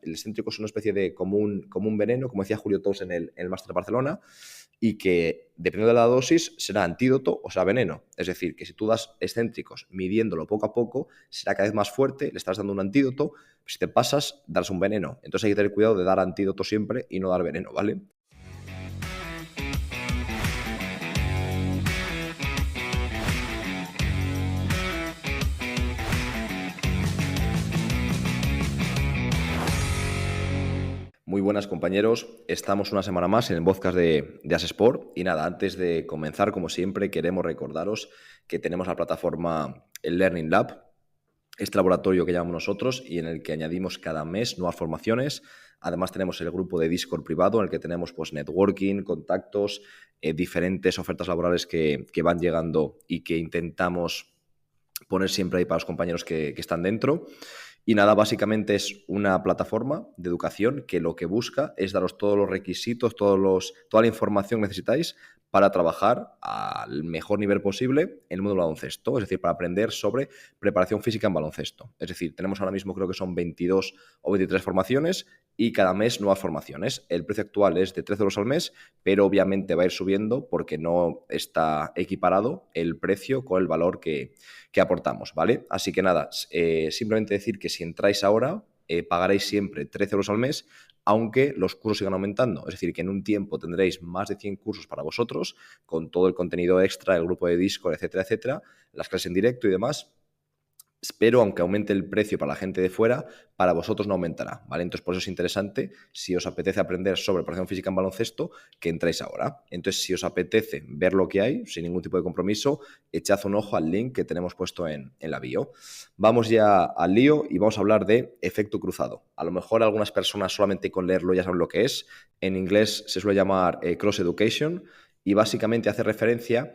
el excéntrico es una especie de como un veneno, como decía Julio Tous en el Máster de Barcelona, y que dependiendo de la dosis será antídoto o será veneno. Es decir, que si tú das excéntricos midiéndolo poco a poco, será cada vez más fuerte, le estás dando un antídoto, si te pasas, darás un veneno. Entonces hay que tener cuidado de dar antídoto siempre y no dar veneno, ¿vale? Muy buenas, compañeros, estamos una semana más en el podcast de Asesport y nada, antes de comenzar, como siempre, queremos recordaros que tenemos la plataforma el Learning Lab, este laboratorio que llamamos nosotros y en el que añadimos cada mes nuevas formaciones. Además tenemos el grupo de Discord privado en el que tenemos pues networking, contactos, diferentes ofertas laborales que van llegando y que intentamos poner siempre ahí para los compañeros que están dentro. Y nada, básicamente es una plataforma de educación que lo que busca es daros todos los requisitos, toda la información que necesitáis para trabajar al mejor nivel posible en el mundo del baloncesto, es decir, para aprender sobre preparación física en baloncesto. Es decir, tenemos ahora mismo creo que son 22 o 23 formaciones y cada mes nuevas formaciones. El precio actual es de 13 euros al mes, pero obviamente va a ir subiendo porque no está equiparado el precio con el valor que aportamos, ¿vale? Así que nada, simplemente decir que si entráis ahora, pagaréis siempre 13 euros al mes, aunque los cursos sigan aumentando. Es decir, que en un tiempo tendréis más de 100 cursos para vosotros, con todo el contenido extra, el grupo de Discord, etcétera, etcétera, las clases en directo y demás. Pero aunque aumente el precio para la gente de fuera, para vosotros no aumentará, ¿vale? Entonces, por eso es interesante, si os apetece aprender sobre preparación física en baloncesto, que entréis ahora. Entonces, si os apetece ver lo que hay, sin ningún tipo de compromiso, echad un ojo al link que tenemos puesto en la bio. Vamos ya al lío y vamos a hablar de efecto cruzado. A lo mejor algunas personas solamente con leerlo ya saben lo que es. En inglés se suele llamar cross education y básicamente hace referencia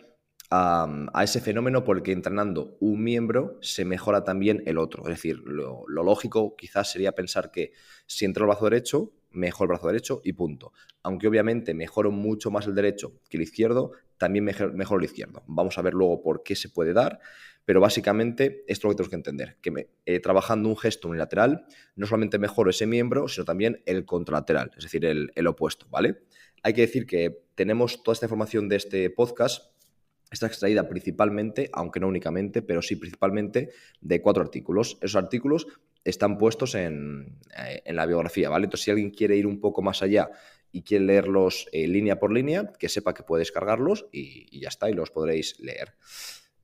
a ese fenómeno por el que entrenando un miembro se mejora también el otro. Es decir, lo lógico quizás sería pensar que si entro el brazo derecho, mejor el brazo derecho y punto. Aunque obviamente mejoro mucho más el derecho que el izquierdo, también mejoro el izquierdo. Vamos a ver luego por qué se puede dar, pero básicamente esto es lo que tenemos que entender, que trabajando un gesto unilateral no solamente mejoro ese miembro, sino también el contralateral, es decir, el opuesto, ¿vale? Hay que decir que tenemos toda esta información de este podcast. Está extraída principalmente, aunque no únicamente, pero sí principalmente de 4 artículos. Esos artículos están puestos en la biografía, ¿vale? Entonces, si alguien quiere ir un poco más allá y quiere leerlos línea por línea, que sepa que puede descargarlos y ya está, y los podréis leer.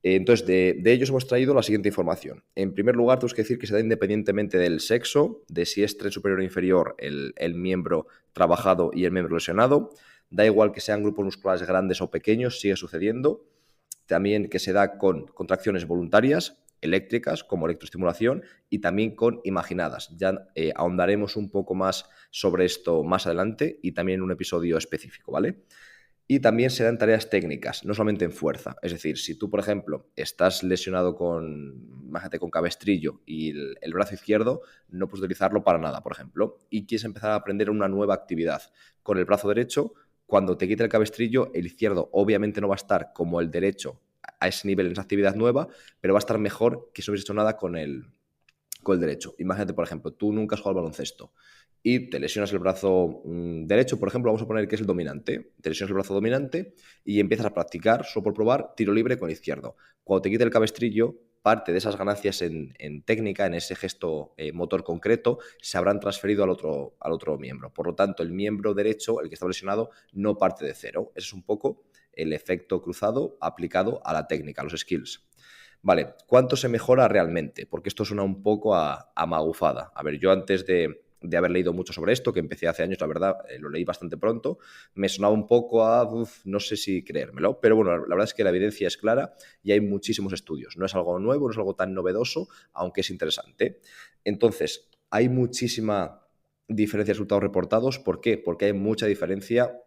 Entonces, de ellos hemos traído la siguiente información. En primer lugar, tenemos que decir que se da independientemente del sexo, de si es tren superior o inferior el miembro trabajado y el miembro lesionado. Da igual que sean grupos musculares grandes o pequeños, sigue sucediendo. También que se da con contracciones voluntarias, eléctricas, como electroestimulación, y también con imaginadas. Ya ahondaremos un poco más sobre esto más adelante y también en un episodio específico, ¿vale? Y también se dan tareas técnicas, no solamente en fuerza. Es decir, si tú, por ejemplo, estás lesionado imagínate, con cabestrillo y el brazo izquierdo, no puedes utilizarlo para nada, por ejemplo, y quieres empezar a aprender una nueva actividad con el brazo derecho, cuando te quite el cabestrillo, el izquierdo obviamente no va a estar como el derecho a ese nivel en esa actividad nueva, pero va a estar mejor que si no hubieses hecho nada con el derecho. Imagínate, por ejemplo, tú nunca has jugado al baloncesto y te lesionas el brazo derecho, por ejemplo, vamos a poner que es el dominante. Te lesionas el brazo dominante y empiezas a practicar, solo por probar, tiro libre con el izquierdo. Cuando te quite el cabestrillo, parte de esas ganancias en técnica, en ese gesto motor concreto, se habrán transferido al otro miembro. Por lo tanto, el miembro derecho, el que está lesionado, no parte de cero. Ese es un poco el efecto cruzado aplicado a la técnica, a los skills. Vale, ¿cuánto se mejora realmente? Porque esto suena un poco a magufada. A ver, yo antes de haber leído mucho sobre esto, que empecé hace años, la verdad, lo leí bastante pronto, me sonaba un poco no sé si creérmelo, pero bueno, la verdad es que la evidencia es clara y hay muchísimos estudios. No es algo nuevo, no es algo tan novedoso, aunque es interesante. Entonces, hay muchísima diferencia de resultados reportados. ¿Por qué? Porque hay mucha diferencia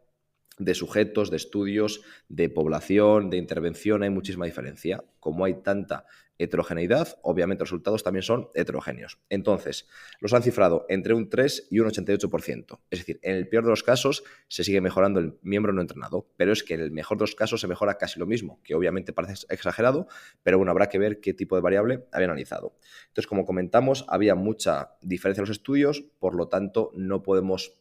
de sujetos, de estudios, de población, de intervención, hay muchísima diferencia. Como hay tanta heterogeneidad, obviamente los resultados también son heterogéneos. Entonces, los han cifrado entre un 3 y un 88%. Es decir, en el peor de los casos se sigue mejorando el miembro no entrenado, pero es que en el mejor de los casos se mejora casi lo mismo, que obviamente parece exagerado, pero bueno, habrá que ver qué tipo de variable había analizado. Entonces, como comentamos, había mucha diferencia en los estudios, por lo tanto, no podemos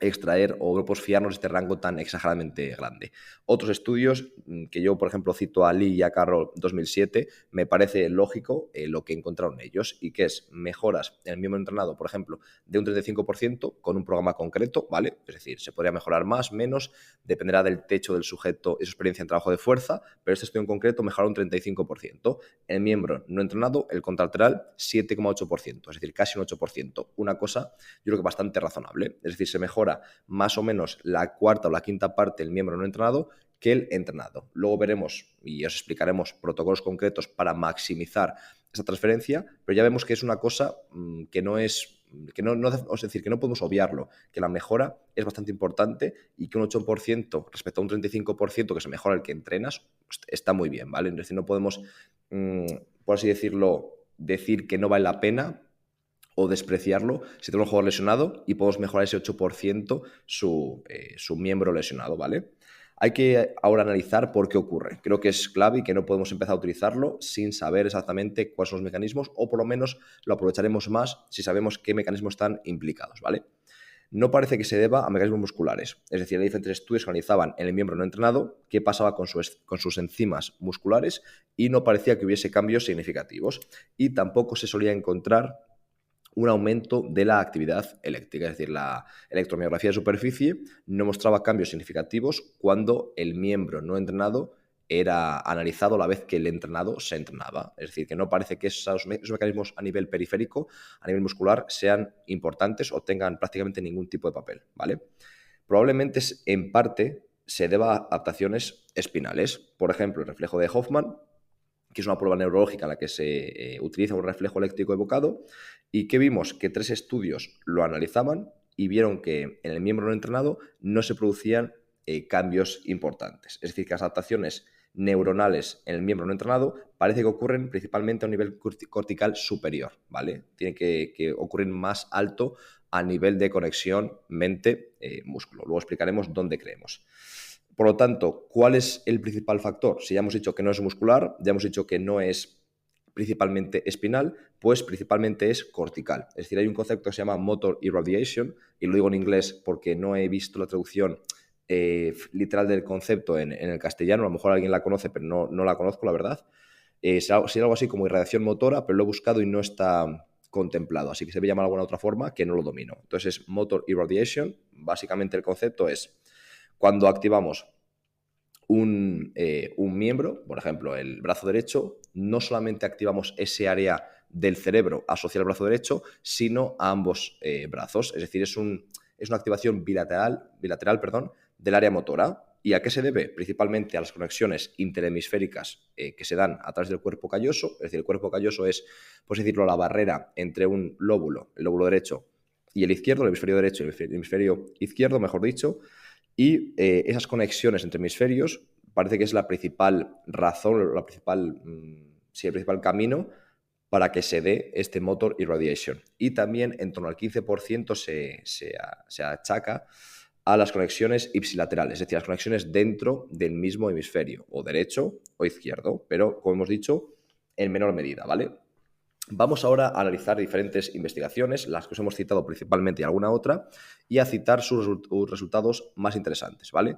extraer o no podemos fiarnos de este rango tan exageradamente grande. Otros estudios, que yo, por ejemplo, cito a Lee y a Carroll 2007, me parece lógico lo que encontraron ellos, y que es mejoras en el miembro entrenado, por ejemplo, de un 35% con un programa concreto, ¿vale? Es decir, se podría mejorar más, menos, dependerá del techo del sujeto y su experiencia en trabajo de fuerza, pero este estudio en concreto mejoró un 35%. En el miembro no entrenado, el contralateral, 7,8%, es decir, casi un 8%. Una cosa, yo creo que bastante razonable. Es decir, se mejora más o menos la cuarta o la quinta parte del miembro no entrenado que el entrenado. Luego veremos y os explicaremos protocolos concretos para maximizar esa transferencia, pero ya vemos que es una cosa que no es, es decir, que no podemos obviarlo, que la mejora es bastante importante y que un 8% respecto a un 35% que se mejora el que entrenas está muy bien, ¿vale? Es decir, no podemos, por así decirlo, decir que no vale la pena o despreciarlo si tenemos un jugador lesionado y podemos mejorar ese 8% su miembro lesionado, ¿vale? Hay que ahora analizar por qué ocurre. Creo que es clave y que no podemos empezar a utilizarlo sin saber exactamente cuáles son los mecanismos, o por lo menos lo aprovecharemos más si sabemos qué mecanismos están implicados, ¿vale? No parece que se deba a mecanismos musculares. Es decir, hay diferentes estudios que analizaban en el miembro no entrenado qué pasaba con sus enzimas musculares y no parecía que hubiese cambios significativos. Y tampoco se solía encontrar un aumento de la actividad eléctrica, es decir, la electromiografía de superficie no mostraba cambios significativos cuando el miembro no entrenado era analizado a la vez que el entrenado se entrenaba. Es decir, que no parece que esos mecanismos a nivel periférico, a nivel muscular, sean importantes o tengan prácticamente ningún tipo de papel, ¿vale? Probablemente en parte se deba a adaptaciones espinales. Por ejemplo, el reflejo de Hoffman, que es una prueba neurológica en la que se utiliza un reflejo eléctrico evocado, y que vimos que 3 estudios lo analizaban y vieron que en el miembro no entrenado no se producían cambios importantes. Es decir, que las adaptaciones neuronales en el miembro no entrenado parece que ocurren principalmente a un nivel cortical superior, ¿vale? Tiene que ocurrir más alto a nivel de conexión mente-músculo. Luego explicaremos dónde creemos. Por lo tanto, ¿cuál es el principal factor? Si ya hemos dicho que no es muscular, ya hemos dicho que no es principalmente espinal, pues principalmente es cortical. Es decir, hay un concepto que se llama motor irradiation, y lo digo en inglés porque no he visto la traducción literal del concepto en el castellano. A lo mejor alguien la conoce, pero no la conozco, la verdad. Sería algo así como irradiación motora, pero lo he buscado y no está contemplado, así que se debe llamar de alguna otra forma que no lo domino. Entonces es motor irradiation. Básicamente el concepto es cuando activamos un miembro, por ejemplo, el brazo derecho, no solamente activamos ese área del cerebro asociada al brazo derecho, sino a ambos brazos. Es decir, es una activación bilateral, del área motora. ¿Y a qué se debe? Principalmente a las conexiones interhemisféricas que se dan a través del cuerpo calloso. Es decir, el cuerpo calloso es, por así decirlo, la barrera entre un lóbulo, el lóbulo derecho, y el izquierdo, el hemisferio derecho y el hemisferio izquierdo, mejor dicho. Y esas conexiones entre hemisferios parece que es la principal razón, el principal camino para que se dé este motor irradiation. Y también en torno al 15% se achaca a las conexiones ipsilaterales, es decir, las conexiones dentro del mismo hemisferio, o derecho o izquierdo, pero como hemos dicho, en menor medida, ¿vale? Vamos ahora a analizar diferentes investigaciones, las que os hemos citado principalmente y alguna otra, y a citar sus resultados más interesantes, ¿vale?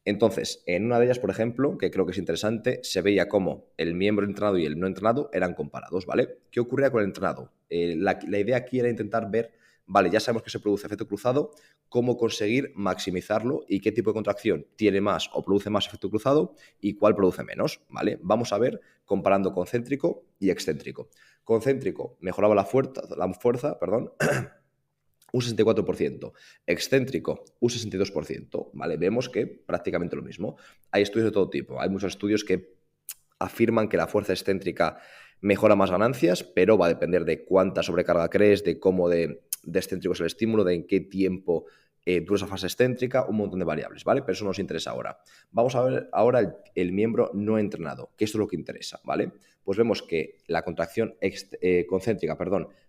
Entonces, en una de ellas, por ejemplo, que creo que es interesante, se veía cómo el miembro entrenado y el no entrenado eran comparados, ¿vale? ¿Qué ocurría con el entrenado? La idea aquí era intentar ver, vale, ya sabemos que se produce efecto cruzado, cómo conseguir maximizarlo y qué tipo de contracción tiene más o produce más efecto cruzado y cuál produce menos, ¿vale? Vamos a ver comparando concéntrico y excéntrico. Concéntrico mejoraba la fuerza, un 64%, excéntrico, un 62%, ¿vale? Vemos que prácticamente lo mismo. Hay estudios de todo tipo, hay muchos estudios que afirman que la fuerza excéntrica mejora más ganancias, pero va a depender de cuánta sobrecarga crees, de cómo de excéntrico es el estímulo, de en qué tiempo dureza fase excéntrica, un montón de variables, ¿vale? Pero eso nos interesa ahora. Vamos a ver ahora el miembro no entrenado, que esto es lo que interesa, ¿vale? Pues vemos que la contracción concéntrica,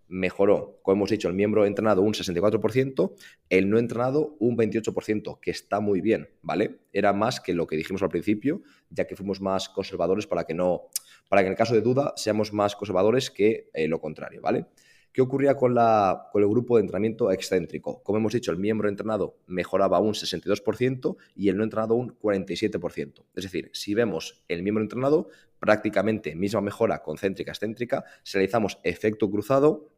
mejoró, como hemos dicho, el miembro entrenado un 64%, el no entrenado un 28%, que está muy bien, ¿vale? Era más que lo que dijimos al principio, ya que fuimos más conservadores para que en el caso de duda seamos más conservadores que lo contrario, ¿vale? ¿Qué ocurría con el grupo de entrenamiento excéntrico? Como hemos dicho, el miembro entrenado mejoraba un 62% y el no entrenado un 47%. Es decir, si vemos el miembro entrenado, prácticamente misma mejora concéntrica-excéntrica. Si realizamos efecto cruzado,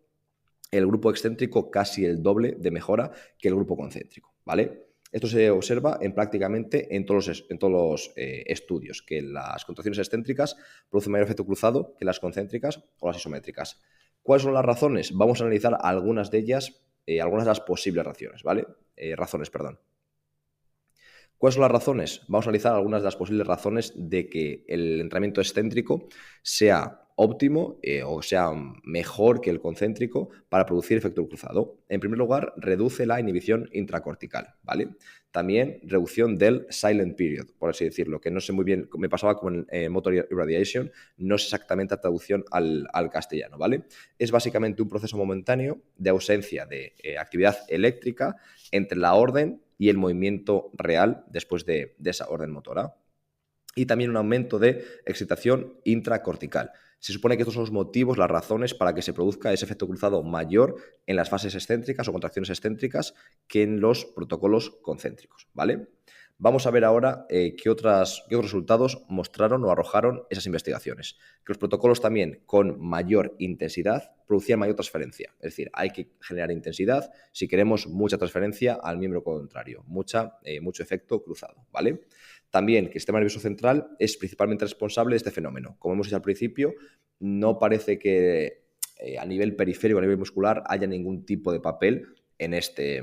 el grupo excéntrico casi el doble de mejora que el grupo concéntrico, ¿vale? Esto se observa prácticamente en todos los estudios, que las contracciones excéntricas producen mayor efecto cruzado que las concéntricas o las isométricas. ¿Cuáles son las razones? Vamos a analizar algunas de ellas, algunas de las posibles razones, ¿vale? ¿Cuáles son las razones? Vamos a analizar algunas de las posibles razones de que el entrenamiento excéntrico sea óptimo o sea mejor que el concéntrico para producir efecto cruzado. En primer lugar, reduce la inhibición intracortical, ¿vale? También reducción del silent period, por así decirlo, que no sé muy bien, me pasaba con motor irradiation, no es exactamente la traducción al castellano, ¿vale? Es básicamente un proceso momentáneo de ausencia de actividad eléctrica entre la orden y el movimiento real después de esa orden motora. Y también un aumento de excitación intracortical. Se supone que estos son los motivos, las razones para que se produzca ese efecto cruzado mayor en las fases excéntricas o contracciones excéntricas que en los protocolos concéntricos, ¿vale? Vamos a ver ahora qué otros resultados mostraron o arrojaron esas investigaciones. Que los protocolos también con mayor intensidad producían mayor transferencia. Es decir, hay que generar intensidad si queremos mucha transferencia al miembro contrario, mucho efecto cruzado, ¿vale? También que el sistema nervioso central es principalmente responsable de este fenómeno. Como hemos dicho al principio, no parece que a nivel periférico, a nivel muscular, haya ningún tipo de papel en este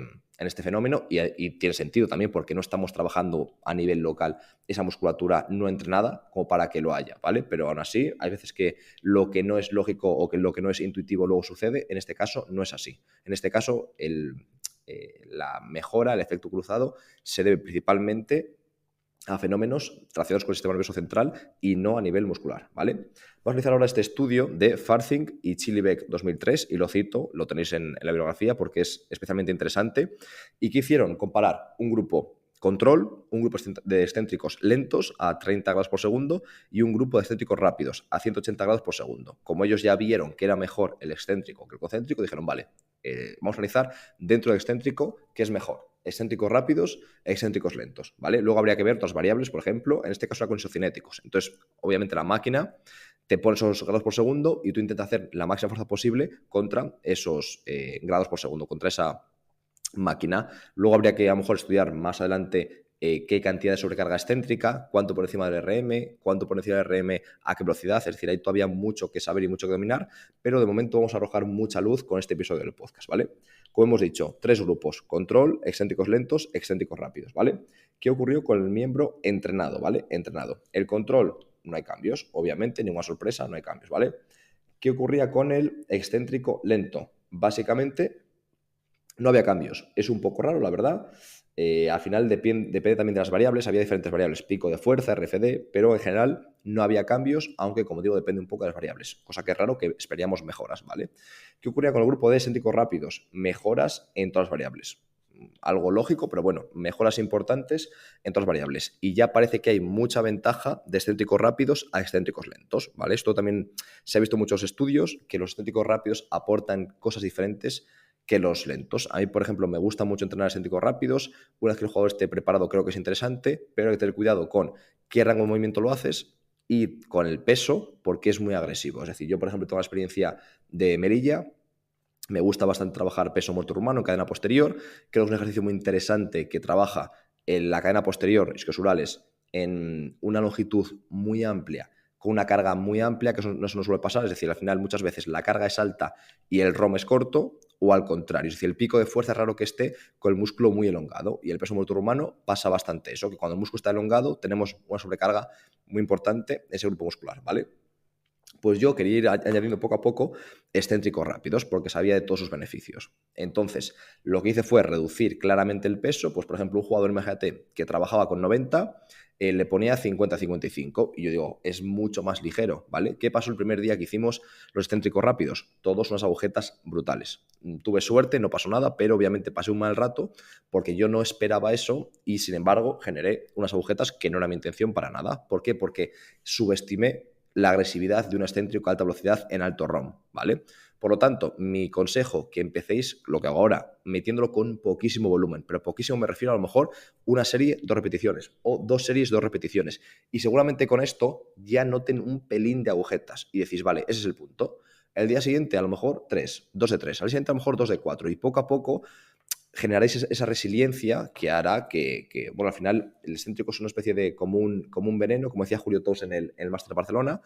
fenómeno y tiene sentido también porque no estamos trabajando a nivel local esa musculatura no entrenada como para que lo haya, ¿vale? Pero aún así, hay veces que lo que no es lógico o que lo que no es intuitivo luego sucede, en este caso no es así. En este caso, la mejora, el efecto cruzado, se debe principalmente a fenómenos relacionados con el sistema nervioso central y no a nivel muscular, ¿vale? Vamos a analizar ahora este estudio de Farthing y Chilibeck 2003 y lo cito, lo tenéis en la bibliografía porque es especialmente interesante. ¿Y qué hicieron? Comparar un grupo control, un grupo de excéntricos lentos a 30 grados por segundo y un grupo de excéntricos rápidos a 180 grados por segundo. Como ellos ya vieron que era mejor el excéntrico que el concéntrico, dijeron, vale, vamos a analizar dentro del excéntrico qué es mejor. Excéntricos rápidos, excéntricos lentos, ¿vale? Luego habría que ver otras variables, por ejemplo, en este caso con isocinéticos. Entonces, obviamente la máquina te pone esos grados por segundo y tú intentas hacer la máxima fuerza posible contra esos grados por segundo, contra esa máquina. Luego habría que a lo mejor estudiar más adelante qué cantidad de sobrecarga excéntrica, cuánto por encima del RM, cuánto por encima del RM, a qué velocidad. Es decir, hay todavía mucho que saber y mucho que dominar, pero de momento vamos a arrojar mucha luz con este episodio del podcast, ¿vale? Como hemos dicho, 3 grupos: control, excéntricos lentos, excéntricos rápidos, ¿vale? ¿Qué ocurrió con el miembro entrenado, ¿vale? Entrenado. El control, no hay cambios, obviamente, ninguna sorpresa, no hay cambios, ¿vale? ¿Qué ocurría con el excéntrico lento? Básicamente, no había cambios. Es un poco raro, la verdad. Al final depende también de las variables. Había diferentes variables, pico de fuerza, RFD, pero en general no había cambios, aunque, como digo, depende un poco de las variables. Cosa que es raro, que esperaríamos mejoras, ¿vale? ¿Qué ocurría con el grupo de excéntricos rápidos? Mejoras en todas las variables. Algo lógico, pero bueno, mejoras importantes en todas las variables. Y ya parece que hay mucha ventaja de excéntricos rápidos a excéntricos lentos, ¿vale? Esto también se ha visto en muchos estudios, que los excéntricos rápidos aportan cosas diferentes que los lentos. A mí, por ejemplo, me gusta mucho entrenar excéntricos rápidos. Una vez que el jugador esté preparado, creo que es interesante, pero hay que tener cuidado con qué rango de movimiento lo haces y con el peso, porque es muy agresivo. Es decir, yo, por ejemplo, tengo la experiencia de Melilla. Me gusta bastante trabajar peso muerto humano en cadena posterior. Creo que es un ejercicio muy interesante que trabaja en la cadena posterior, isquiosurales, en una longitud muy amplia, con una carga muy amplia, que eso no suele pasar. Es decir, al final muchas veces la carga es alta y el ROM es corto, o al contrario. Es decir, el pico de fuerza es raro que esté con el músculo muy elongado. Y el peso muerto humano pasa bastante eso, que cuando el músculo está elongado tenemos una sobrecarga muy importante en ese grupo muscular, ¿vale? Pues yo quería ir añadiendo poco a poco excéntricos rápidos porque sabía de todos sus beneficios. Entonces, lo que hice fue reducir claramente el peso. Pues, por ejemplo, un jugador, imagínate, que trabajaba con 90, le ponía 50-55 y yo digo, es mucho más ligero, ¿vale? ¿Qué pasó el primer día que hicimos los excéntricos rápidos? Todos unas agujetas brutales. Tuve suerte, no pasó nada, pero obviamente pasé un mal rato porque yo no esperaba eso y, sin embargo, generé unas agujetas que no era mi intención para nada. ¿Por qué? Porque subestimé la agresividad de un excéntrico a alta velocidad en alto ROM, ¿vale? Por lo tanto, mi consejo, que empecéis, lo que hago ahora, metiéndolo con poquísimo volumen, pero poquísimo me refiero a lo mejor una serie, 2 repeticiones, o 2 series, 2 repeticiones. Y seguramente con esto ya noten un pelín de agujetas y decís, vale, ese es el punto. El día siguiente a lo mejor 3, 2 de 3, al siguiente a lo mejor 2 de 4 y poco a poco generaréis esa resiliencia que hará bueno, al final el excéntrico es una especie de común veneno, como decía Julio Tous en el Máster de Barcelona,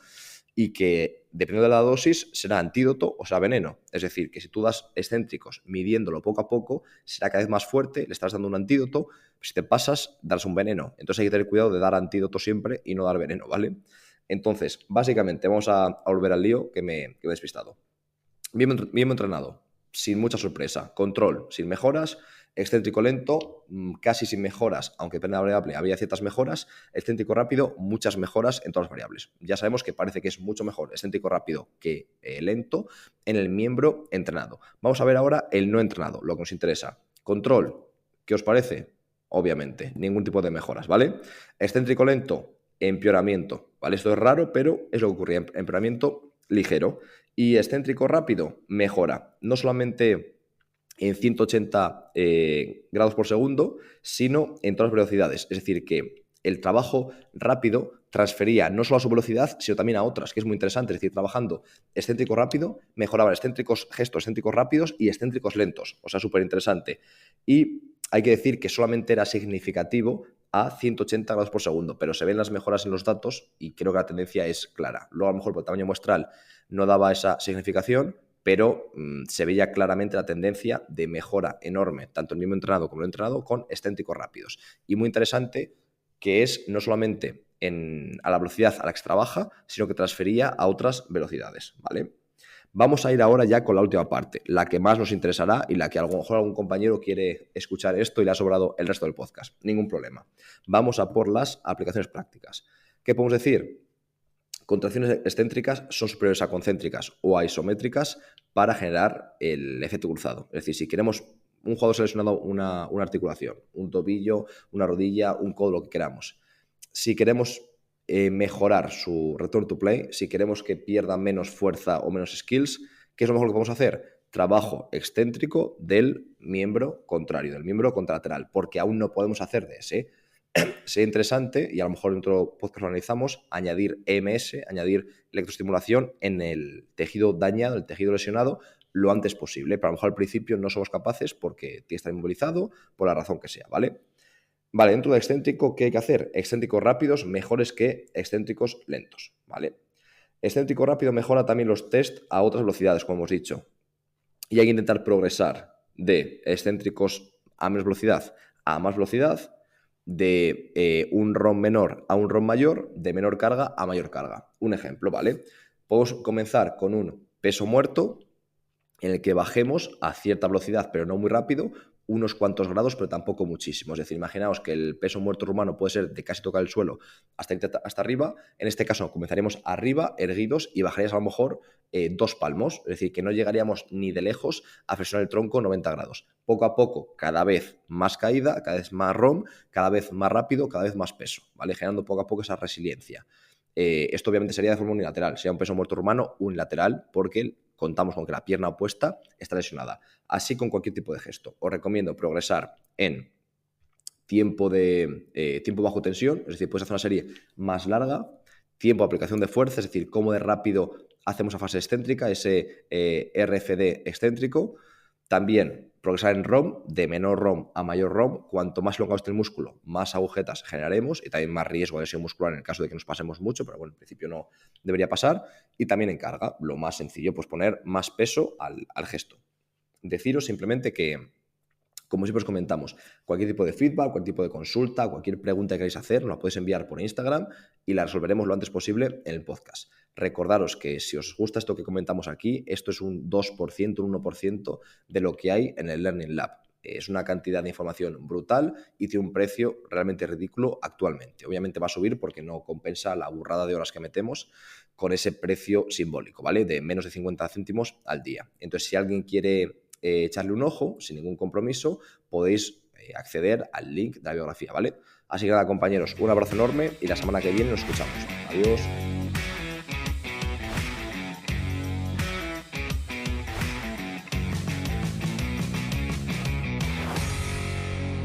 y que dependiendo de la dosis será antídoto o será veneno. Es decir, que si tú das excéntricos midiéndolo poco a poco, será cada vez más fuerte, le estás dando un antídoto, si te pasas, darás un veneno. Entonces hay que tener cuidado de dar antídoto siempre y no dar veneno, ¿vale? Entonces, básicamente, vamos a volver al lío que me he despistado. Bien entrenado, sin mucha sorpresa. Control, sin mejoras. Excéntrico lento, casi sin mejoras, aunque depende de la variable, había ciertas mejoras. Excéntrico rápido, muchas mejoras en todas las variables. Ya sabemos que parece que es mucho mejor excéntrico rápido que lento en el miembro entrenado. Vamos a ver ahora el no entrenado, lo que nos interesa. Control, ¿qué os parece? Obviamente, ningún tipo de mejoras, ¿vale? Excéntrico lento, empeoramiento, ¿vale? Esto es raro, pero es lo que ocurría, empeoramiento ligero. Y excéntrico rápido, mejora. No solamente en 180 grados por segundo, sino en todas las velocidades. Es decir, que el trabajo rápido transfería no solo a su velocidad, sino también a otras, que es muy interesante. Es decir, trabajando excéntrico rápido, mejoraban excéntricos gestos, excéntricos rápidos y excéntricos lentos. O sea, súper interesante. Y hay que decir que solamente era significativo a 180 grados por segundo, pero se ven las mejoras en los datos y creo que la tendencia es clara. Luego, a lo mejor por el tamaño muestral no daba esa significación, pero se veía claramente la tendencia de mejora enorme, tanto el mismo entrenado como el entrenado, con excéntricos rápidos. Y muy interesante que es no solamente a la velocidad a la que se trabaja, sino que transfería a otras velocidades, ¿vale? Vamos a ir ahora ya con la última parte, la que más nos interesará y la que a lo mejor algún compañero quiere escuchar esto y le ha sobrado el resto del podcast. Ningún problema. Vamos a por las aplicaciones prácticas. ¿Qué podemos decir? Contracciones excéntricas son superiores a concéntricas o a isométricas para generar el efecto cruzado. Es decir, si queremos un jugador seleccionado una articulación, un tobillo, una rodilla, un codo, lo que queramos. Si queremos mejorar su return to play, si queremos que pierda menos fuerza o menos skills, ¿qué es lo mejor que podemos hacer? Trabajo excéntrico del miembro contrario, del miembro contralateral, porque aún no podemos hacer de ese. Sería interesante, y a lo mejor en otro podcast lo analizamos, añadir EMS, añadir electroestimulación en el tejido dañado, el tejido lesionado, lo antes posible. Pero a lo mejor al principio no somos capaces porque tiene que estar inmovilizado, por la razón que sea, ¿vale? Vale, dentro de excéntrico, ¿qué hay que hacer? Excéntricos rápidos mejores que excéntricos lentos, ¿vale? Excéntrico rápido mejora también los test a otras velocidades, como hemos dicho. Y hay que intentar progresar de excéntricos a menos velocidad a más velocidad, de un ROM menor a un ROM mayor, de menor carga a mayor carga. Un ejemplo, ¿vale? Podemos comenzar con un peso muerto en el que bajemos a cierta velocidad, pero no muy rápido, unos cuantos grados, pero tampoco muchísimo. Es decir, imaginaos que el peso muerto rumano puede ser de casi tocar el suelo hasta arriba. En este caso, comenzaríamos arriba, erguidos, y bajaríamos a lo mejor 2 palmos. Es decir, que no llegaríamos ni de lejos a flexionar el tronco 90 grados. Poco a poco, cada vez más caída, cada vez más ROM, cada vez más rápido, cada vez más peso, ¿vale? Generando poco a poco esa resiliencia. Esto obviamente sería de forma unilateral. Sería un peso muerto rumano unilateral porque contamos con que la pierna opuesta está lesionada. Así con cualquier tipo de gesto. Os recomiendo progresar en tiempo bajo tensión, es decir, puedes hacer una serie más larga, tiempo de aplicación de fuerza, es decir, cómo de rápido hacemos a fase excéntrica, ese RFD excéntrico. También progresar en ROM, de menor ROM a mayor ROM. Cuanto más elongado esté el músculo, más agujetas generaremos y también más riesgo de lesión muscular en el caso de que nos pasemos mucho, pero bueno, en principio no debería pasar. Y también en carga, lo más sencillo, pues poner más peso al gesto. Deciros simplemente que, como siempre os comentamos, cualquier tipo de feedback, cualquier tipo de consulta, cualquier pregunta que queráis hacer, nos la podéis enviar por Instagram y la resolveremos lo antes posible en el podcast. Recordaros que si os gusta esto que comentamos aquí, esto es un 2%, un 1% de lo que hay en el Learning Lab. Es una cantidad de información brutal y tiene un precio realmente ridículo actualmente. Obviamente va a subir porque no compensa la burrada de horas que metemos con ese precio simbólico, ¿vale? De menos de 50 céntimos al día. Entonces, si alguien quiere echarle un ojo sin ningún compromiso, podéis acceder al link de la biografía, ¿vale? Así que nada, compañeros, un abrazo enorme y la semana que viene nos escuchamos. Adiós.